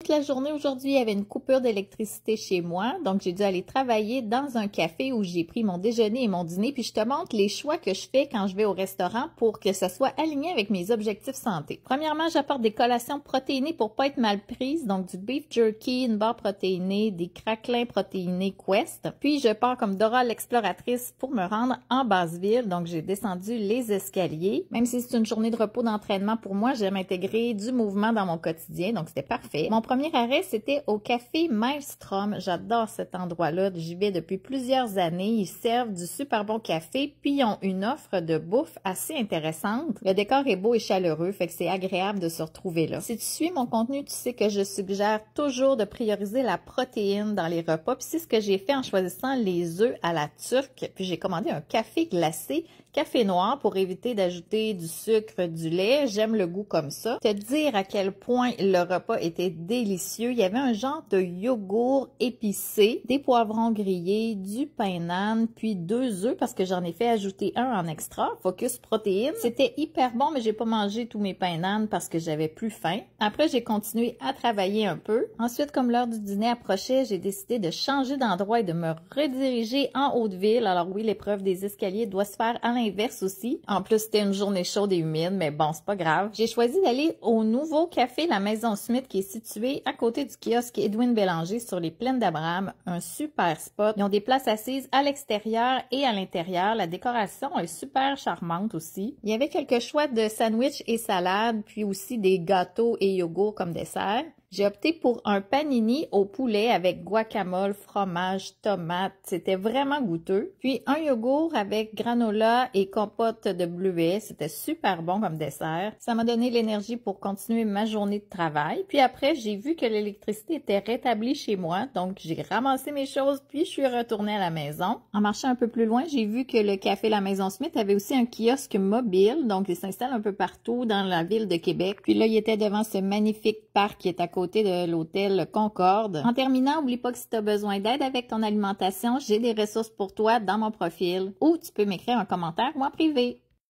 Toute la journée aujourd'hui, il y avait une coupure d'électricité chez moi, donc j'ai dû aller travailler dans un café où j'ai pris mon déjeuner et mon dîner, puis je te montre les choix que je fais quand je vais au restaurant pour que ça soit aligné avec mes objectifs santé. Premièrement, j'apporte des collations protéinées pour pas être mal prise, donc du beef jerky, une barre protéinée, des craquelins protéinés Quest. Puis je pars comme Dora l'exploratrice pour me rendre en Basse-Ville, donc j'ai descendu les escaliers. Même si c'est une journée de repos d'entraînement pour moi, j'aime intégrer du mouvement dans mon quotidien, donc c'était parfait. Mon premier arrêt, c'était au café Maelstrom. J'adore cet endroit-là. J'y vais depuis plusieurs années. Ils servent du super bon café, puis ils ont une offre de bouffe assez intéressante. Le décor est beau et chaleureux, fait que c'est agréable de se retrouver là. Si tu suis mon contenu, tu sais que je suggère toujours de prioriser la protéine dans les repas. Puis c'est ce que j'ai fait en choisissant les œufs à la turque. Puis j'ai commandé un café glacé, café noir pour éviter d'ajouter du sucre, du lait. J'aime le goût comme ça. Te dire à quel point le repas était délicieux. Il y avait un genre de yogourt épicé, des poivrons grillés, du pain nan, puis 2 œufs parce que j'en ai fait ajouter un en extra, Focus Protéines. C'était hyper bon, mais j'ai pas mangé tous mes pain nan parce que j'avais plus faim. Après, j'ai continué à travailler un peu. Ensuite, comme l'heure du dîner approchait, j'ai décidé de changer d'endroit et de me rediriger en Haute-Ville. Alors oui, l'épreuve des escaliers doit se faire à l'inverse aussi. En plus, c'était une journée chaude et humide, mais bon, c'est pas grave. J'ai choisi d'aller au nouveau café La Maison Smith qui est situé à côté du kiosque Edwin Bélanger sur les plaines d'Abraham. Un super spot. Ils ont des places assises à l'extérieur et à l'intérieur. La décoration est super charmante aussi. Il y avait quelques choix de sandwichs et salades, puis aussi des gâteaux et yogourts comme dessert. J'ai opté pour un panini au poulet avec guacamole, fromage, tomate. C'était vraiment goûteux. Puis un yogourt avec granola et compote de bleuet. C'était super bon comme dessert. Ça m'a donné l'énergie pour continuer ma journée de travail. Puis après, j'ai vu que l'électricité était rétablie chez moi. Donc, j'ai ramassé mes choses puis je suis retournée à la maison. En marchant un peu plus loin, j'ai vu que le café La Maison Smith avait aussi un kiosque mobile. Donc, il s'installe un peu partout dans la ville de Québec. Puis là, il était devant ce magnifique parc qui est à côté de l'hôtel Concorde. En terminant, n'oublie pas que si tu as besoin d'aide avec ton alimentation, j'ai des ressources pour toi dans mon profil ou tu peux m'écrire un commentaire ou en privé.